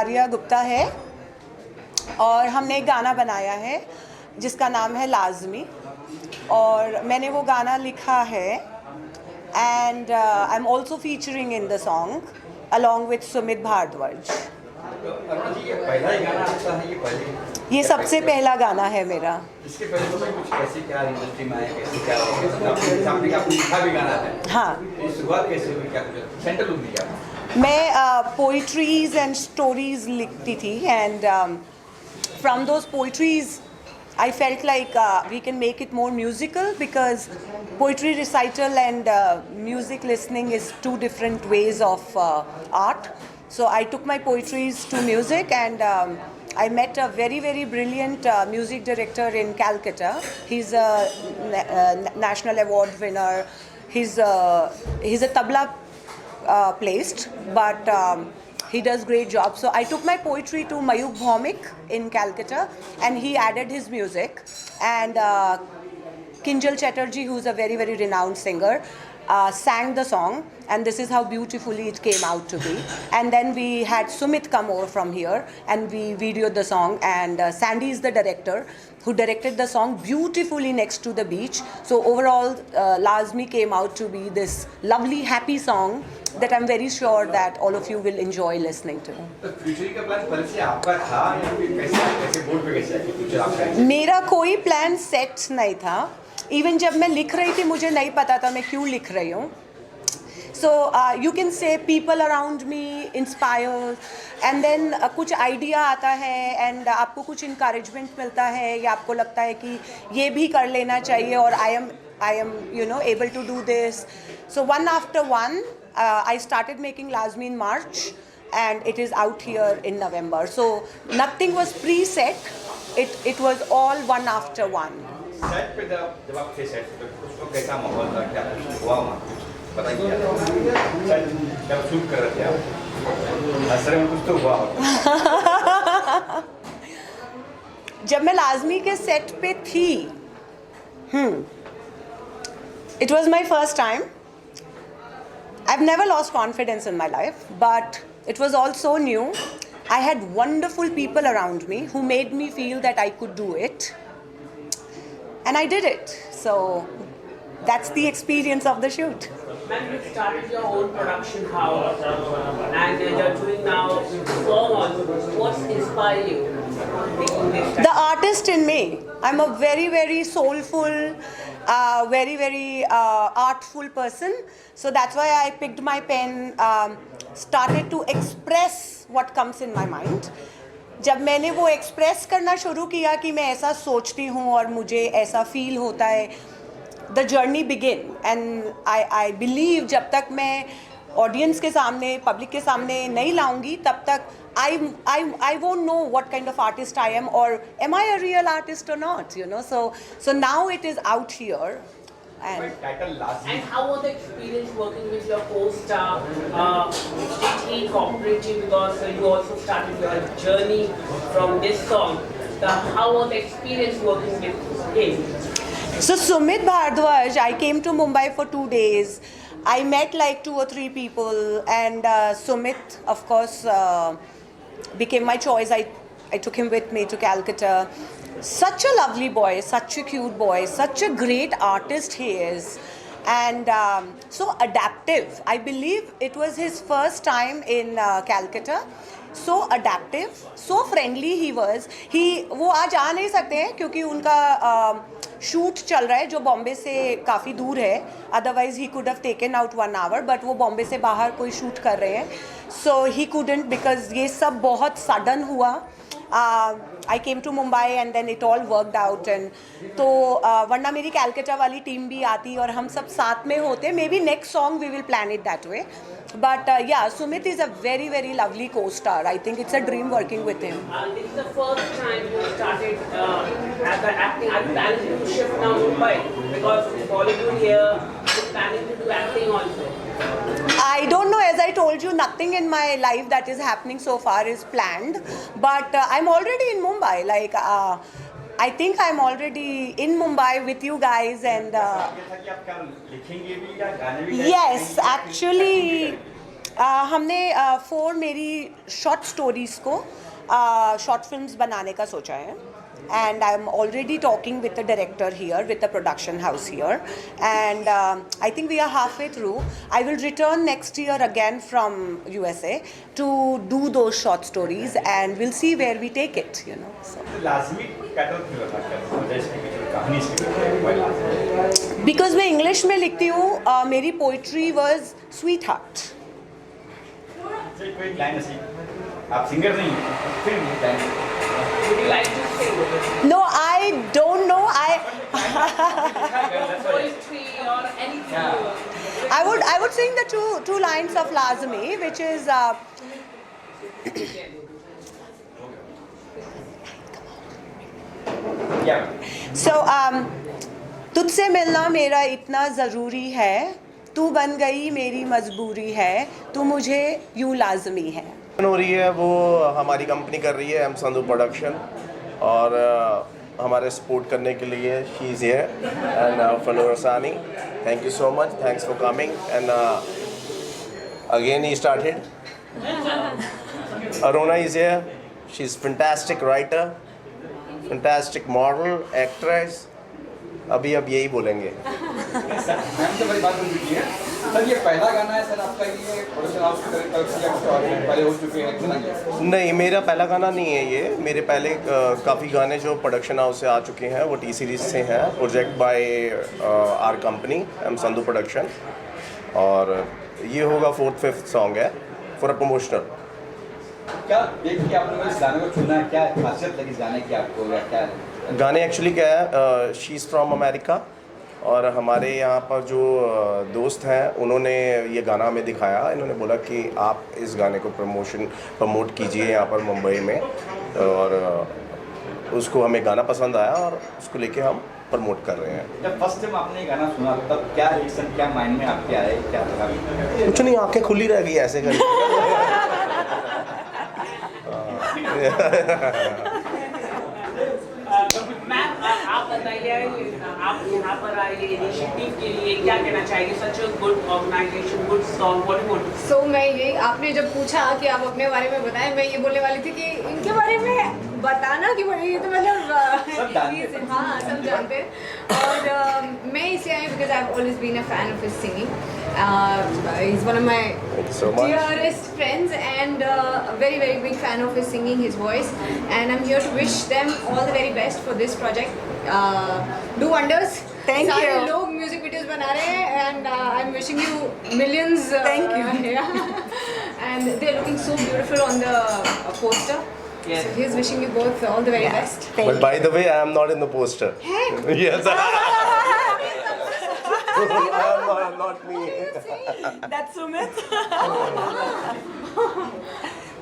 आर्या गुप्ता है और हमने एक गाना बनाया है जिसका नाम है लाजमी और मैंने वो गाना लिखा है and I am also featuring in the song along with Sumit Bhardwaj. Aruna ji, ये पहला ही गाना आपका है? ये सबसे पहला गाना है मेरा। इसके पहले तो मैं कुछ कैसे क्या इंडस्ट्री में आए, कैसे क्या आपने लिखा भी गाना है? हाँ, ये शुरुआत कैसे हुई, क्या कुछ सेंटर लुक दिया? मैं पोइट्रीज एंड स्टोरीज लिखती थी and from those poetries I felt like we can make it more musical because poetry recital and music listening is two different ways of art. So I took my poetries to music and I met a very, very brilliant music director in Calcutta. He's a national award winner. He's a tabla placed, but he does great job. So I took my poetry to Mayuk Bhaumik in Calcutta and he added his music and Kinjal Chatterjee, who's a very, very renowned singer, sang the song and this is how beautifully it came out to be. And then we had Sumit come over from here and we videoed the song and Sandy is the director who directed the song beautifully next to the beach. So overall Lazmi came out to be this lovely happy song that I'm very sure that all of you will enjoy listening to. तो future का plan पहले से आपका था या फिर कैसे board पे कैसे फ्यूचर आपका? मेरा कोई प्लान सेट नहीं था। इवन जब मैं लिख रही थी मुझे नहीं पता था मैं क्यों लिख रही हूँ। So you can say people around me inspire and then कुछ आइडिया आता है and आपको कुछ encouragement मिलता है या आपको लगता है कि ये भी कर लेना चाहिए और I am able to do this. So one after one I started making Lazmi in March and it is out here in November. So nothing was preset. It was all one after one. Set पे जब आप थे set पे उसको कैसा माहौल था, क्या कुछ हुआ वहाँ, कुछ बताइए। जब शूट कर रहे थे आप असर में कुछ तो हुआ होगा? जब मैं लाजमी के सेट पे थी it was my first time. I've never lost confidence in my life, but it was all so new. I had wonderful people around me who made me feel that I could do it. And I did it. So that's the experience of the shoot. Ma'am, you started your own production house and you're doing now song also. What's inspired you making this? The artist in me. I'm a very, very soulful, very, very artful person. So that's why I picked my pen, started to express what comes in my mind. जब मैंने वो express करना शुरू किया कि मैं ऐसा सोचती हूँ और मुझे ऐसा फील होता है, the journey begin and I believe जब तक मैं ऑडियंस के सामने पब्लिक के सामने नहीं लाऊंगी तब तक I won't know what kind of artist I am or am I a real artist or not, so now it is out here. And title last And how was the experience working with your co-star? Did he cooperate you because you also started your journey from this song? How was the experience working with him? so Sumit Bhardwaj, I came to Mumbai for 2 days. I met like 2 or 3 people and Sumit of course became my choice. I took him with me to Calcutta. Such a lovely boy, such a cute boy, such a great artist he is and so adaptive. I believe it was his first time in Calcutta. So adaptive, so friendly he was. वो आज आ नहीं सकते हैं क्योंकि उनका shoot चल रहा है जो बॉम्बे से काफ़ी दूर है, otherwise he could have taken out 1 hour but वो बॉम्बे से बाहर कोई शूट कर रहे हैं सो ही कुडेंट बिकॉज ये सब बहुत सडन हुआ. I came to Mumbai and then it all worked out and तो वरना मेरी कैलकाटा वाली टीम भी आती और हम सब साथ में होते. Maybe next song we will plan it that way but yeah, Sumit is a very, very lovely co-star. I think it's a dream working with him. This is the first time you started as an acting. Are you planning to shift now Mumbai? Because Bollywood here is planning to do acting also. I don't know, as I told you, nothing in my life that is happening so far is planned. But I'm already in Mumbai. Like, I think I'm already in Mumbai with you guys and yes, actually हमने 4 मेरी short stories को short films बनाने का सोचा है. And I'm already talking with the director here, with the production house here, and I think we are halfway through. I will return next year again from USA to do those short stories, and we'll see where we take it, you know. So. लाजमी pattern क्यों रखा है जैसे कि कहानी इसकी है Because मैं इंग्लिश में लिखती हूँ, मेरी पोइट्री वॉज स्वीट हार्ट. कोई लाइन ऐसी आप सिंगर नहीं फिर line Would you like to sing? No, I don't know. Poetry or anything? I would sing the two lines of Lazmi, which is क्या so तुझसे मिलना मेरा इतना ज़रूरी है, तू बन गई मेरी मजबूरी है, तू मुझे यूं लाजमी है. हो रही है वो हमारी कंपनी कर रही है एम संधू प्रोडक्शन और हमारे सपोर्ट करने के लिए शी इज़ हियर एंड फनूर सानी thank you so much thanks for coming and again he started Aruna is here she is fantastic writer fantastic model actress अभी अब यही बोलेंगे. मैम से बड़ी बात बन चुकी है सर. ये पहला गाना है सर आपका, ये प्रोडक्शन हाउस की तरफ से या कुछ और पहले हो चुके हैं कि नहीं? नहीं मेरा पहला गाना नहीं है ये. मेरे पहले काफ़ी गाने जो प्रोडक्शन हाउस से आ चुके हैं वो टी सीरीज से हैं. Project by R company M Sandhu production और ये होगा 4th-5th सॉन्ग है फॉर अ प्रमोशनल. क्या देख के आपने इस गाने को चुना है, क्या खासियत लगी इस गाने की आपको या क्या? गाने एक्चुअली क्या है शी इज़ फ्रॉम अमेरिका और हमारे यहाँ पर जो दोस्त हैं उन्होंने ये गाना हमें दिखाया. इन्होंने बोला कि आप इस गाने को प्रमोट कीजिए यहाँ पर मुंबई में और उसको हमें गाना पसंद आया और उसको लेके हम प्रमोट कर रहे हैं. जब फर्स्ट टाइम आपने ये गाना सुना तब क्या रिएक्शन, क्या माइंड में आपके आए, क्या लगा? कुछ नहीं आंखें खुली रह गई ऐसे करके. मैम आप बताइए, आप यहाँ पर आए इनिशिएटिव के लिए क्या कहना चाहेंगे? Such a good organisation, good song, what you want to say? So मैं यही, आपने जब पूछा कि आप अपने बारे में बताएं, मैं ये बोलने वाली थी कि इनके बारे में बताना कि ये तो मतलब हाँ सब जानते हैं. और मैं इसे I because I have always been a fan of his singing. He's one of my so much. dearest friends and a very very big fan of his singing, his voice, and I'm here to wish them all the very best for this project. Do wonders. Thank सारे you. लोग music videos बना रहे हैं and I'm wishing you millions. Thank you. Yeah. And they're looking so beautiful on the poster. Yes. So he's wishing you both all the very best. Thank But by the way, I am not in the poster. Yes. Not me. That's Sumit.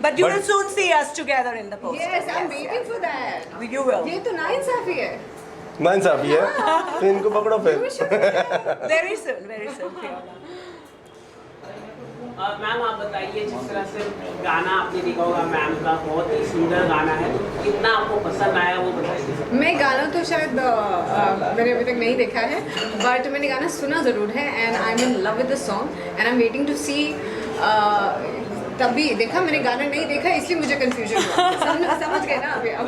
But you will soon see us together in the poster. Yes, I'm waiting for that. You will. ये तो नाइंसाफी है. नाइंसाफी है तो इनको पकड़ो फिर. Very soon, Fiona. मैम आप बताइए, जिस तरह से गाना आपने देखा होगा मैम का, बहुत ही सुंदर गाना है, कितना आपको पसंद आया वो बताइए. मैं गाना तो शायद मैंने अभी तक नहीं देखा है, बट मैंने गाना सुना ज़रूर है and I am in love with the song and I am waiting to see. तभी देखा, मैंने गाना नहीं देखा इसलिए मुझे कंफ्यूजन हुआ. समझ गए ना अभी अब.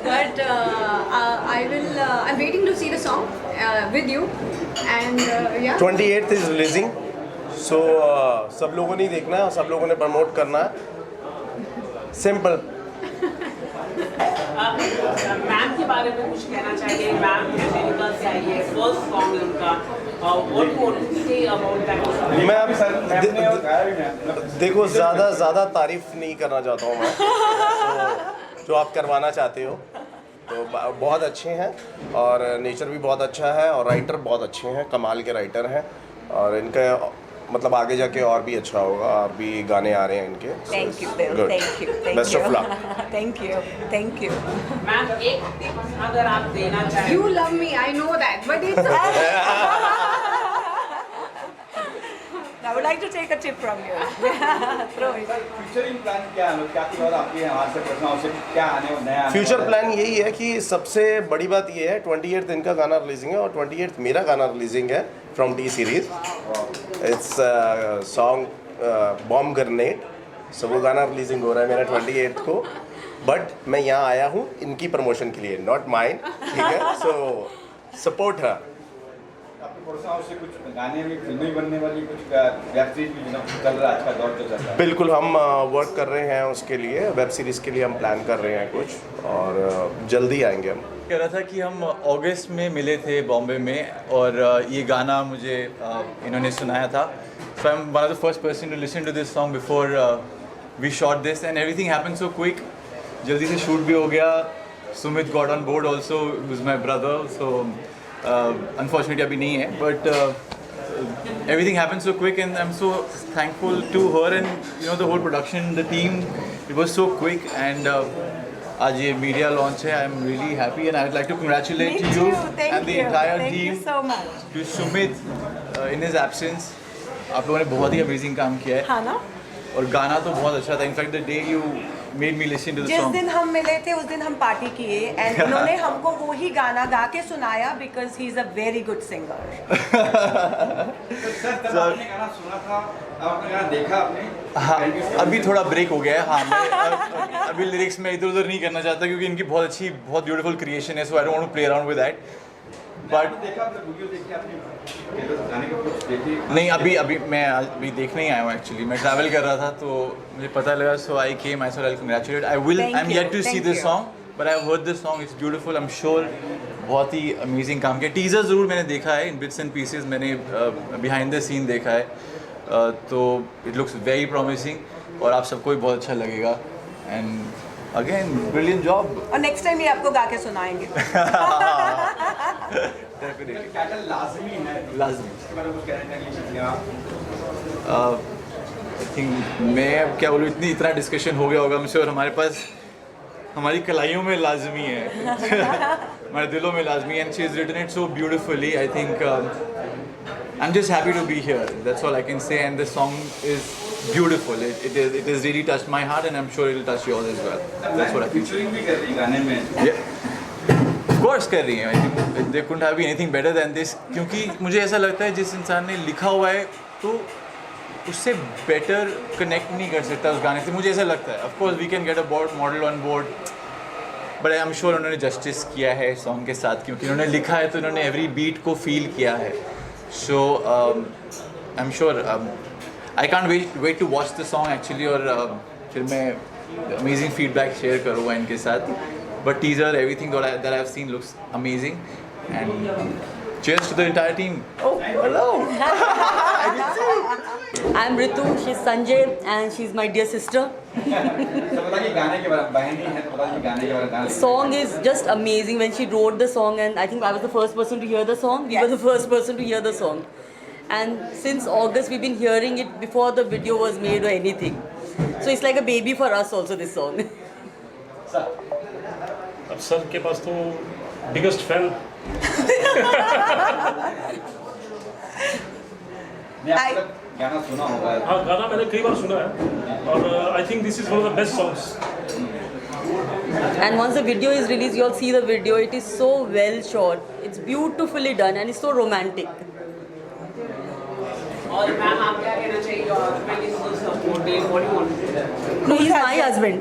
But I am waiting to see the song with you and yeah 28th is releasing. So सब लोगों ने देखना है और सब लोगों ने प्रमोट करना है. सिंपल. मैम के बारे में कुछ कहना चाहिए? मैम अमेरिका से आई है, फर्स्ट सॉन्ग है उनका. What you want to say about that? मैं अब गाया भी नहीं. देखो ज़्यादा तारीफ नहीं करना चाहता हूँ मैं. तो जो आप करवाना चाहते हो तो बहुत अच्छे हैं और नेचर भी बहुत अच्छा है और राइटर बहुत अच्छे हैं, कमाल के राइटर हैं और इनका मतलब आगे जाके और भी अच्छा होगा. और भी गाने आ रहे हैं इनके. Thank you, Bill. Good. Thank you. Best of luck. Thank you. Thank you. Ma'am एक टिप्स अगर आप देना चाहें. You love me, I know that, but it's I would like to take a tip from you. Throw it. Future plan क्या है? क्या की बात आपके यहाँ से प्रोडक्शन हाउस से क्या आने नया आने फ्यूचर वाला है? प्लान यही है कि सबसे बड़ी बात ये है 28th इनका गाना रिलीजिंग है और 28th मेरा गाना रिलीजिंग है from T Series. It's song bomb grenade, so वो गाना रिलीजिंग हो रहा है मेरा 28 को, बट मैं यहाँ आया हूँ इनकी प्रमोशन के लिए, नॉट माइन, ठीक है, सो सपोर्ट हर। आपके प्रोड्यूसर से कुछ गाने भी, फिल्में बनने वाली, कुछ वेब सीरीज भी चल रहा है, आज का दौर जो चल रहा है। बिल्कुल, हम वर्क कर रहे हैं उसके लिए, वेब सीरीज़ के लिए हम प्लान कर रहे हैं कुछ, और जल्दी आएंगे हम। कह रहा था कि हम अगस्त में मिले थे बॉम्बे में, और ये गाना मुझे इन्होंने सुनाया था, so I am one of the first person to listen to this song before we shot this, and everything happened so quick, जल्दी से शूट भी हो गया। Sumit got on board also, was my brother, so unfortunately अभी नहीं है, but everything happened so quick, and I'm so thankful to her and the whole production, the team. It was so quick, and आज ये media launch है. I am really happy, and I would like to congratulate you and the entire team, to Sumit in his absence. आप लोगों ने बहुत ही amazing काम किया है. हाँ ना? और गाना तो बहुत अच्छा था. In fact the day you made me listen to the जिस सॉन्ग, दिन हम मिले थे उस दिन हम पार्टी किए, एंड उन्होंने हमको वो ही गाना गा के सुनाया, because he is a very good singer. Sir तब आपने गाना सुना था, अब आपने गाना देखा आपने? हाँ, अभी थोड़ा ब्रेक हो गया है. हाँ, मैं अभी लिरिक्स में इधर उधर नहीं करना चाहता, क्योंकि इनकी बहुत अच्छी, बहुत ब्यूटीफुल क्रिएशन है, so I don't want to play around with that. But देखा आपने वीडियो देखी आपने, गाने का कुछ देखी? नहीं, अभी मैं अभी देखने ही आया हूँ. एक्चुअली मैं ट्रैवल कर रहा था, तो मुझे पता लगा, so I came, I saw I congratulate. I am yet to see this song, but I have heard this song. It's beautiful. I am sure बहुत ही अमेजिंग काम किया. टीजर ज़रूर मैंने देखा है, इन बिट्स एंड पीसेज मैंने बिहाइंड द सीन देखा है, तो इट लुक्स वेरी प्रॉमिसिंग, और आप सबको भी बहुत अच्छा लगेगा. And again brilliant job. और नेक्स्ट टाइम ये आपको गा के सुनाएंगे. डेफिनेटली टाइटल लाजमी है, लाजमी. इसके बारे में कुछ कहना चाहिए आप? आई थिंक मैं अब क्या बोलूँ, इतना डिस्कशन हो गया होगा मुझसे, और हमारे पास हमारी कलाइयों में लाजमी है, हमारे दिलों में लाजमी. And she is written it so beautifully. I think I am just happy to be here, that's all I can say. And the song is beautiful. It is really touched my heart, and I'm sure it will touch yours as well. That's what I think. Featuring भी कर रही है गाने में. Yeah. Of course कर रही हैं. I think there couldn't have been anything better than this. क्योंकि मुझे ऐसा लगता है जिस इंसान ने लिखा हुआ है, तो उससे बेटर कनेक्ट नहीं कर सकता उस गाने से. मुझे ऐसा लगता है. Of course we can get a model on board, but I am sure उन्होंने जस्टिस किया है सॉन्ग के साथ, क्योंकि उन्होंने लिखा है तो उन्होंने एवरी बीट को फील किया है. So I am sure I can't wait to watch the song actually, और फिर मैं amazing feedback share करूँगा इनके साथ. But teaser, everything that I've seen looks amazing, and cheers to the entire team. Oh, hello. I'm Ritu, she's Sanjay, and she's my dear sister. तो बताइए गाने के बारे में, बहन ही है तो बताइए गाने के बारे में. Song is just amazing. When she wrote the song, and I think I was the first person to hear the song. We were the first person to hear the song. And since August, we've been hearing it before the video was made or anything. So it's like a baby for us also, this song. अब sir के पास तो biggest fan. गाना सुना होगा. हाँ, गाना मैंने कई बार सुना है, और I think this is one of the best songs. And once the video is released, you'll see the video. It is so well shot. It's beautifully done, and it's so romantic. और ma'am आप क्या कहना चाहिए your husband is so supportive, what do you want to say? No, he's my husband.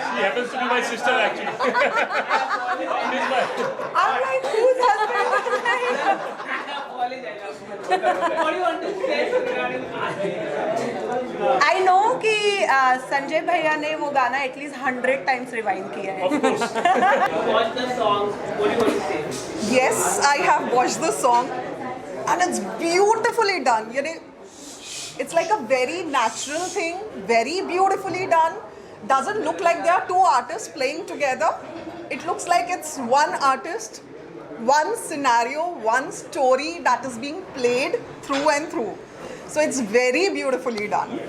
She happens to be my sister actually. She's my. I'm like, whose husband? What do you want to say regarding I know कि संजय भैया ने वो गाना at least 100 times rewind किया है. Of course. watch the song, what do you want to say? Yes, I have watched the song, and it's beautifully done. It's like a very natural thing, very beautifully done. Doesn't look like there are two artists playing together. It looks like it's one artist, one scenario, one story that is being played through and through. So it's very beautifully done.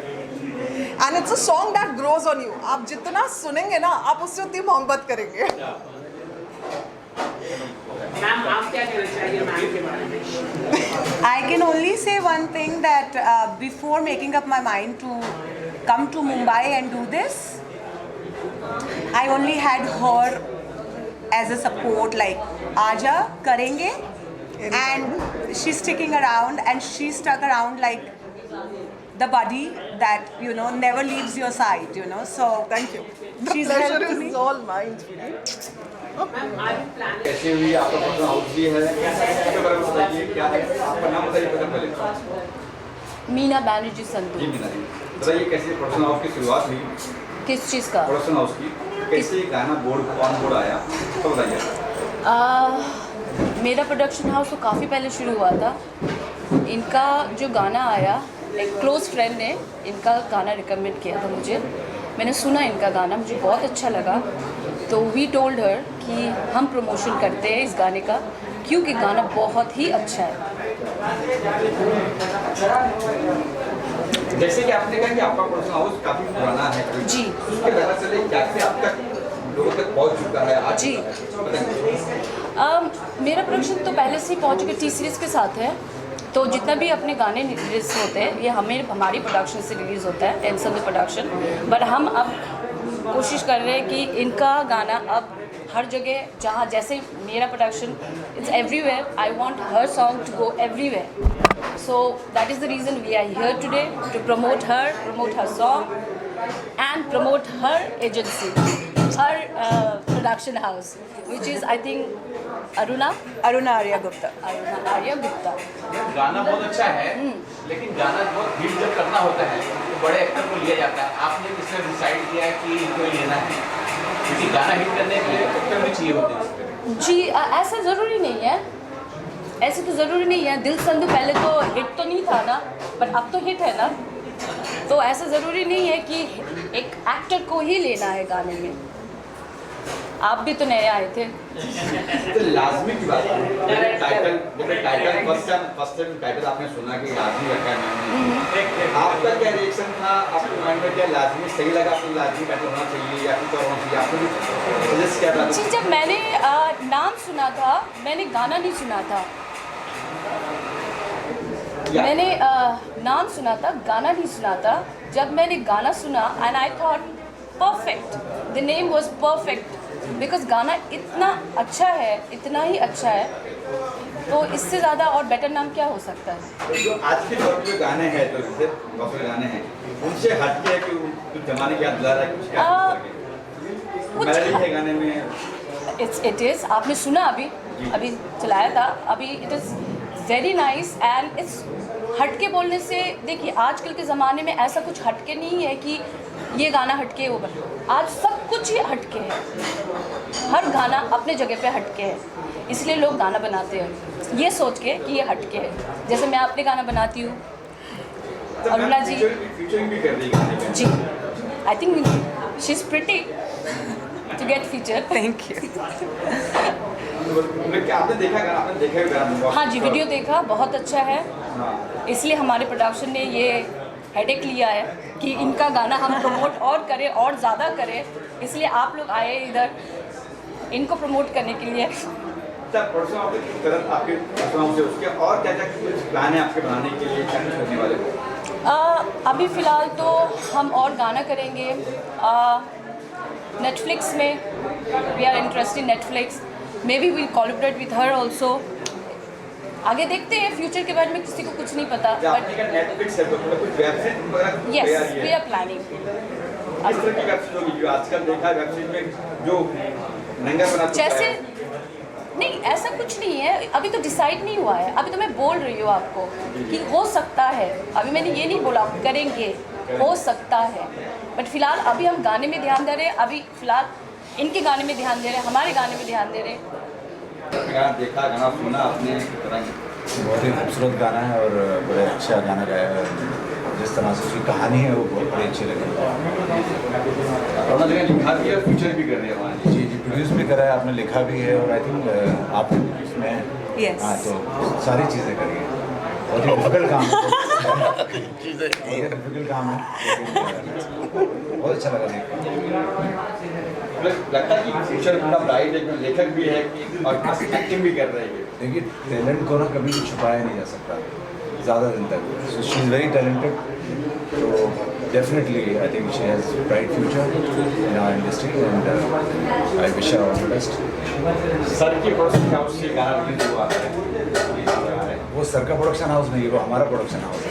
And it's a song that grows on you. आप जितना सुनेंगे ना, आप उससे उतनी मोहब्बत करेंगे. Ma'am आप क्या कहना चाहिए मैम के बारे में? I can only say one thing, that before making up my mind to come to Mumbai and do this, I only had her as a support, like आजा करेंगे, and she's sticking around, and she stuck around like the buddy that never leaves your side. So Thank you. The she's pleasure helped me. is all mine, sweetie. Ma'am, are you planning? कैसे हुई आपका production house भी है इसके बारे में बताइए क्या है आपका नाम बताइए पहले मीना बैनर्जी संधू। जी मीना जी बताइए कैसे प्रोडक्शन हाउस की शुरुआत हुई किस चीज़ का? प्रोडक्शन हाउस की कैसे गाना बोर्ड ऑन बोर्ड आया तो बताइए। मेरा प्रोडक्शन हाउस तो काफ़ी पहले शुरू हुआ था। इनका जो गाना आया, एक क्लोज फ्रेंड ने इनका गाना रिकमेंड किया था मुझे। मैंने सुना इनका गाना, मुझे बहुत अच्छा लगा, तो वी टोल्ड हर कि हम प्रमोशन करते हैं इस गाने का, क्योंकि गाना बहुत ही अच्छा है। जैसे कि आपने कहा कि आपका प्रोडक्शन हाउस काफी पुराना है जी। उसके पता चले कैसे अब तक लोगों तक पहुंच चुका है आज जी। मेरा प्रोडक्शन तो पहले से ही पहुंच चुका टी सीरीज़ के साथ है, तो जितना भी अपने गाने रिलीज होते हैं ये हमारी प्रोडक्शन से रिलीज़ होता है, टेंसन द प्रोडक्शन। बट हम अब कोशिश कर रहे हैं कि इनका गाना अब हर जगह, जहाँ जैसे मेरा production it's everywhere, I want her song to go everywhere. So that is the reason we are here today to promote her song and promote her agency, her production house, which is I think Aruna Arya Gupta. Arya Gupta. गाना बहुत अच्छा है, लेकिन गाना बहुत hit जब करना होता है तो बड़े एक्टर को लिया जाता है। आपने किसने डिसाइड किया है कि इनको ही लेना है? क्योंकि गाना हिट करने के लिए एक्टर भी चाहिए होते हैं। जी ऐसा ज़रूरी नहीं है, ऐसे तो ज़रूरी नहीं है। दिल संधू पहले तो हिट तो नहीं था ना, बट अब तो हिट है ना, तो ऐसा ज़रूरी नहीं है कि एक एक्टर को ही लेना है गाने में। आप भी तो नए आए थे। तो लाजमी की बात है टाइटल फर्स्ट टाइम टाइटल आपने सुना कि लाजमी रखा है, आपका क्या रिएक्शन था? आपके माइंड में क्या लाजमी सही लगा, आपको लाजमी टाइटल होना चाहिए या कुछ और होना चाहिए? आपने कुछ सजेस्ट किया था? जी, जब मैंने नाम सुना था, मैंने गाना नहीं सुना था। मैंने नाम सुना था, गाना नहीं सुना था। जब मैंने गाना सुना and I thought perfect, the name was perfect, because गाना इतना अच्छा है, इतना ही अच्छा है, तो इससे ज़्यादा और बेटर नाम क्या हो सकता है? जो आज के दौर में जो गाने हैं, जो जैसे पॉपुलर गाने हैं, उनसे हटके कि कुछ जमाने की याद दिला रहा है, कुछ क्या मेलोडी है गाने में? इट इज़, आपने सुना अभी चलाया था, अभी it is very nice and it's हटके बोलने से, देखिए आजकल के ज़माने में ऐसा कुछ हटके नहीं है कि ये गाना हटके वो बना, आज सब कुछ ही हटके है, हर गाना अपने जगह पे हटके है, इसलिए लोग गाना बनाते हैं ये सोच के कि ये हटके है। जैसे मैं अपने गाना बनाती हूँ, अरुणा जी फीचरिंग भी कर रही है जी, I think she is pretty to get feature. Thank you. क्या आपने देखा गाना? आपने देखा भी गाना? हाँ जी, वीडियो देखा, बहुत अच्छा है, हाँ। इसलिए हमारे प्रोडक्शन ने ये हेडेक लिया है कि इनका गाना हम प्रमोट और करें और ज़्यादा करें, इसलिए आप लोग आए इधर इनको प्रमोट करने के लिए। प्रोडक्शन आपके तरफ आपके प्रोग्राम से उसके और क्या क्या प्लान है आपके बनाने के लिए, क्या करने वाले हो? अभी फ़िलहाल तो हम और गाना करेंगे नेटफ्लिक्स में, we are interested Netflix, maybe will collaborate with her also. आगे देखते हैं, फ्यूचर के बारे में किसी को कुछ नहीं पता, बट नेटफ्लिक्स है तो कुछ वेब सीरीज वगैरह यस वी आर प्लानिंग। किस तरह की वेब सीरीज होगी जो आजकल देखा है वेब सीरीज में जो नंगा बना चुका जैसे है? नहीं, ऐसा कुछ नहीं है, अभी तो डिसाइड नहीं हुआ है, अभी तो मैं बोल रही हूँ आपको कि हो सकता है, अभी मैंने ये नहीं बोला करेंगे, हो सकता है, बट फिलहाल अभी हम गाने में ध्यान दे रहे हैं, अभी फिलहाल इनके गाने में ध्यान दे रहे हैं, हमारे गाने में ध्यान दे रहे हैं। गाना देखा, गाना सुना आपने, बहुत ही खूबसूरत गाना है और बड़े अच्छा गाना गाया है, जिस तरह से उसकी कहानी है वो बहुत बड़ी अच्छी लगी। और जगह लिखा भी है, फीचर भी कर रहे हैं हमारे। जी प्रोड्यूस भी करा है आपने, लिखा भी है, और आई थिंक आप इसमें Yes. हाँ, तो सारी चीज़ें करी हैं। बहुत ही डिफिकल्ट काम है, डिफिकल्ट काम है, बहुत अच्छा लगा देख। लगता है कि फ्यूचर पूरा ब्राइट है, लेखक भी है और एक्टिंग भी कर रहे हैं। देखिए टैलेंट को ना कभी भी छुपाया नहीं जा सकता ज़्यादा दिन तक, so she is very talented, तो definitely, I think she has bright future in our industry, and I wish her all the best. Sir की प्रोडक्शन हाउस से गाना रिलीज हुआ है वो सर का प्रोडक्शन हाउस नहीं है, वो हमारा प्रोडक्शन हाउस है।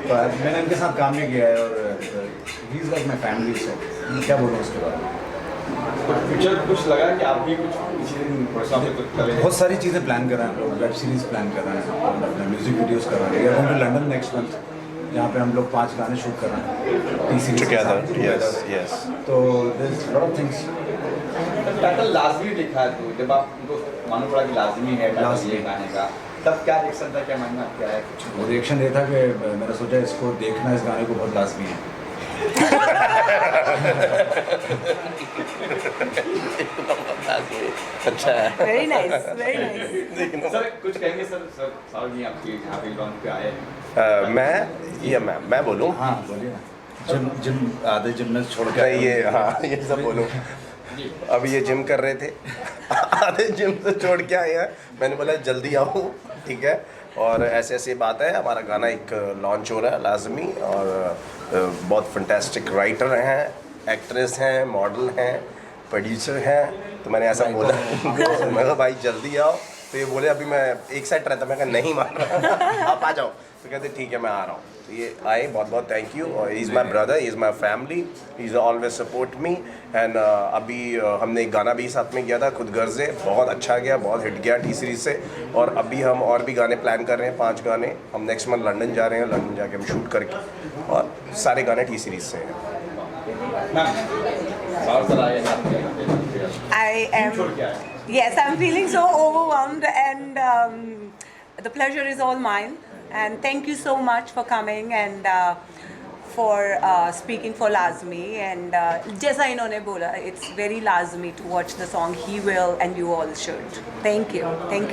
तो मैंने इनके साथ काम भी किया है और he is like my family, so क्या बोलूँ उसके बारे में। फ्यूचर कुछ लगा कि आप भी कुछ किसी दिन प्रोडक्शन में कुछ करें? बहुत सारी चीज़ें प्लान कर रहे हैं हम लोग, वेब सीरीज प्लान कर रहे हैं और अपने म्यूजिक वीडियोस कर रहे हैं। We are going to London next month, जहाँ पे हम लोग 5 गाने शूट कर रहे हैं TCD के साथ। yes. तो there is lot of things. Title Laazmi लिखा है, तो जब आप उनको मालूम पड़ा कि लाजमी है टाइटल ये गाने का, तब क्या रिएक्शन था, क्या मानना क्या है? वो रिएक्शन ये था कि मैंने सोचा इसको देखना, इस गाने को बहुत लाजमी है। अच्छा है। Very nice, very nice. Sir कुछ कहेंगे सर साहब जी आपके यहाँ पे लॉन्च पे आए? मैं बोलूँ? हाँ बोलिए ना। जिम आधे जिम में छोड़ के नहीं, ये सब बोलूँ। अभी ये जिम कर रहे थे, आधे जिम से छोड़ के आए हैं। मैंने बोला जल्दी आओ, ठीक है। और ऐसे बात है, हमारा गाना एक लॉन्च हो रहा है लाजमी, और बहुत फंटेस्टिक राइटर हैं, एक्ट्रेस हैं, मॉडल हैं, प्रोड्यूसर हैं। तो मैंने ऐसा बोला, मैं कहा भाई जल्दी आओ। तो ये बोले अभी मैं एक साइड रहता, मैं कहा नहीं मान रहा, आप आ जाओ। तो कहते ठीक है मैं आ रहा हूँ। तो ये आए, बहुत बहुत थैंक यू। और he is my brother, he is my family, he is always support me. And अभी हमने एक गाना भी साथ में किया था, खुद गर्ज़े, बहुत अच्छा गया, बहुत हिट गया टी सीरीज से। और अभी हम और भी गाने प्लान कर रहे हैं, 5 गाने। हम नेक्स्ट मंथ लंदन जा रहे हैं, लंदन जाके हम शूट करके, और सारे गाने टी सीरीज से हैं। Yes, I'm feeling so overwhelmed, and the pleasure is all mine. And thank you so much for coming and for speaking for Lazmi. And जैसा इन्होंने बोला, it's very Lazmi to watch the song. He will, and you all should. Thank you. Thank you.